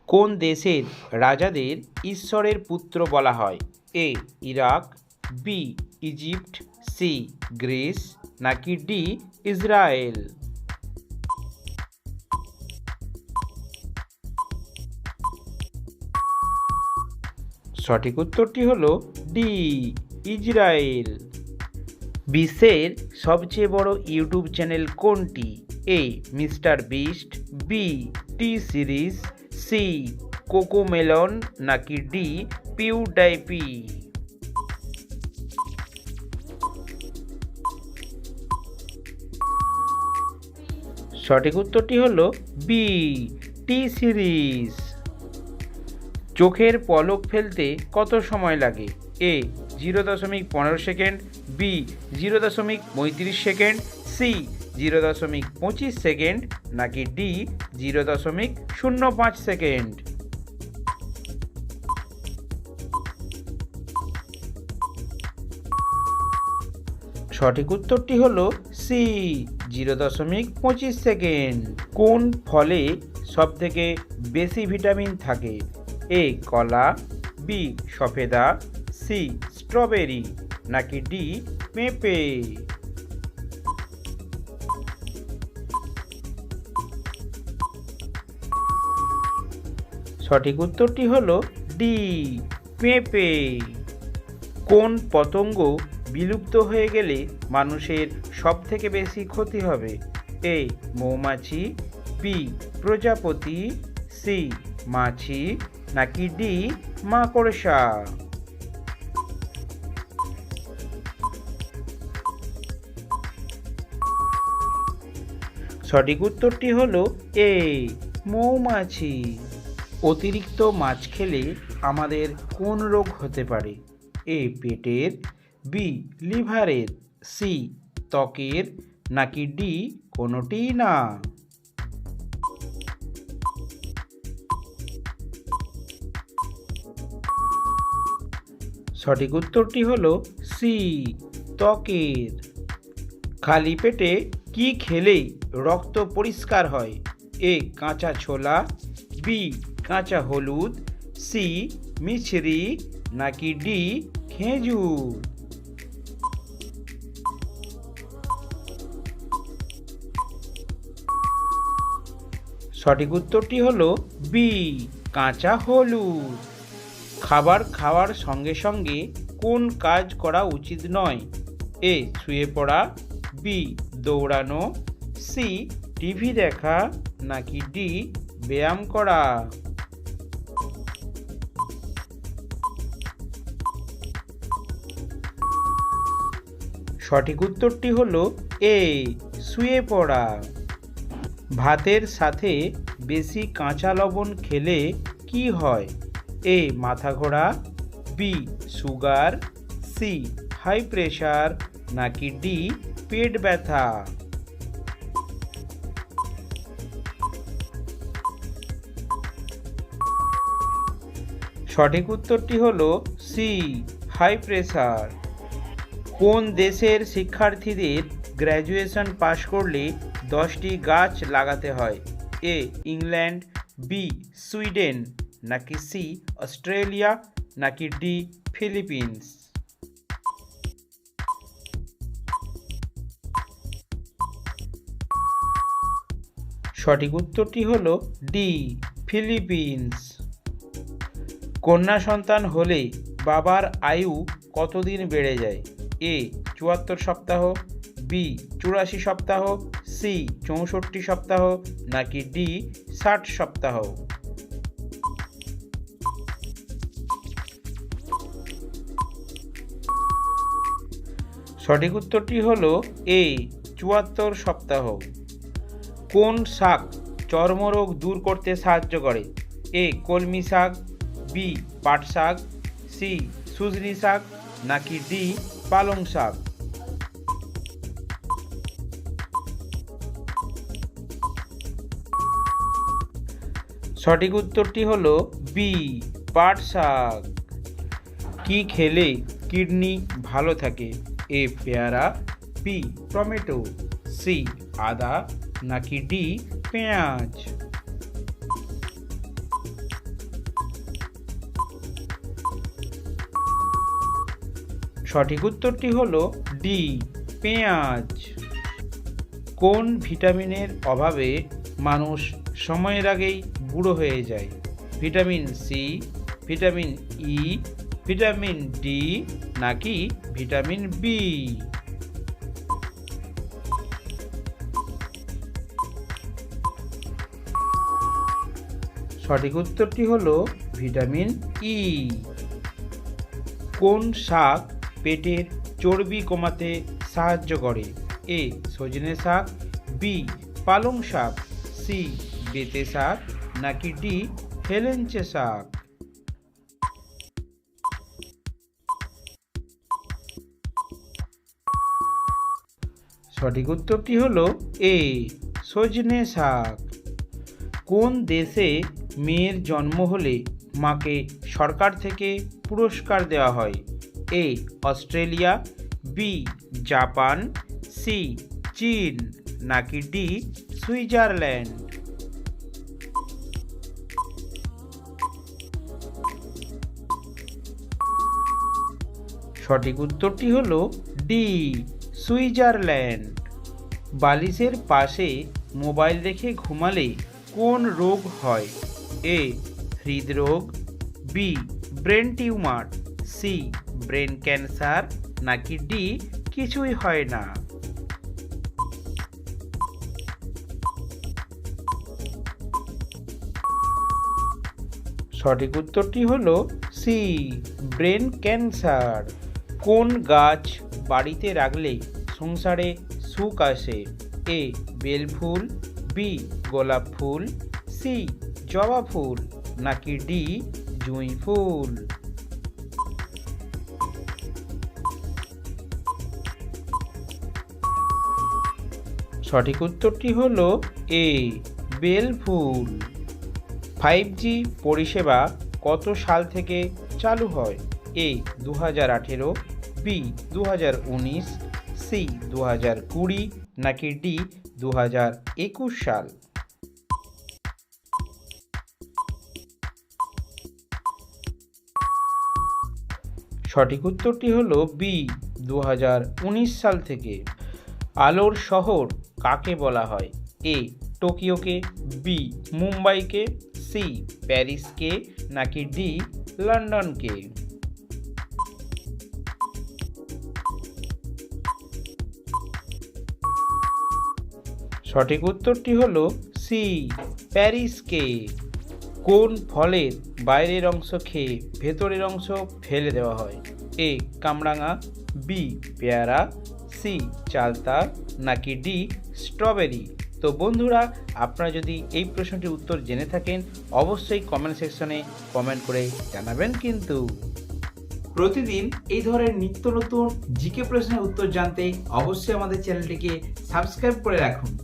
কোন দেশের রাজাদের ঈশ্বরের পুত্র বলা হয়? A Iraq, B Egypt, C Greece, নাকি ডি ইসরায়েল? সঠিক উত্তরটি হলো ডি ইসরায়েল। বিশ্বের সবচেয়ে বড় ইউটিউব চ্যানেল কোনটি? A Mister Beast, B T Series, C Cocomelon, নাকি ডি পিউডাইপি? সঠিক উত্তরটি হলো বি টি সিরিজ। চোখের পলক ফেলতে কত সময় লাগে? A 0.15 second, B 0.35 second, C 0.25 second, নাকি ডি 0.05 সেকেন্ড? সঠিক উত্তরটি হলো সি 0.25 সেকেন্ড। কোন ফলে সবথেকে বেশি ভিটামিন থাকে? এ কলা, বি সফেদা, সি স্ট্রবেরি, নাকি ডি পেঁপে? সঠিক উত্তরটি হলো ডি পেঁপে। কোন পতঙ্গ বিলুপ্ত হয়ে গেলে মানুষের সবথেকে বেশি ক্ষতি হবে? এ মৌমাছি, বি প্রজাপতি, সি মাছি, নাকি ডি মাকড়সা? সঠিক উত্তরটি হলো এ মৌমাছি। অতিরিক্ত মাছ খেলে আমাদের কোন রোগ হতে পারে? এ পেটের, বি লিভারের, সি ত্বকের, নাকি ডি কোনোটিই না? সঠিক উত্তরটি হলো সি ত্বকের। খালি পেটে কি খেলেই রক্ত পরিষ্কার হয়? এ কাঁচা ছোলা, বি কাঁচা হলুদ, সি মিছরি, নাকি ডি খেজুর? সঠিক উত্তরটি হলো বি কাঁচা হলুদ। খাবার খাওয়ার সঙ্গে সঙ্গে কোন কাজ করা উচিত নয়? এ শুয়ে পড়া, বি দৌড়ানো, সি টিভি দেখা, নাকি ডি ব্যায়াম করা? সঠিক উত্তরটি হলো এ শুয়ে পড়া। ভাতের সাথে বেশি কাঁচা লবণ খেলে কি হয়? এ মাথা ঘোরা, B sugar, C high pressure, নাকি ডি পেট ব্যথা? সঠিক উত্তরটি হলো সি হাই প্রেশার। কোন দেশের শিক্ষার্থীদের গ্র্যাজুয়েশন পাশ করলে 10টি গাছ লাগাতে হয়? এ ইংল্যান্ড, বি সুইডেন, নাকি সি অস্ট্রেলিয়া, নাকি ডি ফিলিপিন্স? সঠিক উত্তরটি হলো ডি ফিলিপিন্স। কন্যা সন্তান হলে বাবার আয়ু কতদিন বেড়ে যায়? এ 74 সপ্তাহ, বি 84 সপ্তাহ, সি 64 সপ্তাহ, নাকি ডি 60 সপ্তাহ? সঠিক উত্তরটি হলো এ 74 সপ্তাহ। কোন শাক চর্মরোগ দূর করতে সাহায্য করে? এ কলমি শাক, বি পাট শাক, সি সুজনি শাক, নাকি ডি পালং শাক? সঠিক উত্তরটি হলো বি পাট শাক। কি খেলে কিডনি ভালো থাকে? এ পেয়ারা, বি টমেটো, সি আদা, নাকি ডি পেঁয়াজ? সঠিক উত্তরটি হলো ডি, পেঁয়াজ। কোন ভিটামিনের অভাবে মানুষ সময়ের আগেই বুড়ো হয়ে যায়? Vitamin C, vitamin E, vitamin D নাকি ভিটামিন বি? সঠিক উত্তরটি হলো ভিটামিন ই। কোন শাক পেটের চর্বি কমাতে সাহায্য করে? এ, সজনে শাক, বি, পালং শাক, সি, বেতে শাক নাকি ডি, হেলেঞ্চে শাক? সঠিক উত্তরটি হলো এ, সজনে শাক। কোন দেশে মেয়ের জন্ম হলে মাকে সরকার থেকে পুরস্কার দেওয়া হয়? এ, অস্ট্রেলিয়া, বি, জাপান, সি, চীন নাকি ডি, সুইজারল্যান্ড? সঠিক উত্তরটি হলো ডি, সুইজারল্যান্ড। বালিশের পাশে মোবাইল রেখে ঘুমালে কোন রোগ হয়? এ, হৃদরোগ, B, brain tumour, C, brain cancer নাকি ডি, কিছুই হয় না? সঠিক উত্তরটি হলো সি, ব্রেন ক্যান্সার। কোন গাছ বাড়িতে রাখলে সংসারে সুখ আসে? এ, বেলফুল, বি, গোলাপ ফুল, সি, জবা ফুল নাকি ডি, জুঁই ফুল? সঠিক উত্তরটি হলো এ, বেলফুল। 5G পরিষেবা কত সাল থেকে চালু হয়? এ, 2018, বি, 2019, সি, 2020 নাকি ডি, 2021 সাল? সঠিক উত্তরটি হলো বি, 2019 সাল থেকে। আলোর শহর কাকে বলা হয়? এ, টোকিওকে, বি, মুম্বাইকে, সি, প্যারিসকে নাকি ডি, লন্ডনকে? সঠিক উত্তরটি হলো সি, প্যারিসকে। কোন ফলের বাইরের অংশ খেয়ে ভেতরের অংশ ফেলে দেওয়া হয়? এ, কামরাঙা, বি, পেয়ারা, সি, চালতা নাকি ডি, স্ট্রবেরি? তো বন্ধুরা, আপনারা যদি এই প্রশ্নটির উত্তর জেনে থাকেন অবশ্যই কমেন্ট সেকশনে কমেন্ট করে জানাবেন কিন্তু। প্রতিদিন এই ধরনের নিত্য নতুন জিকে প্রশ্নের উত্তর জানতে অবশ্যই আমাদের চ্যানেলটিকে সাবস্ক্রাইব করে রাখুন।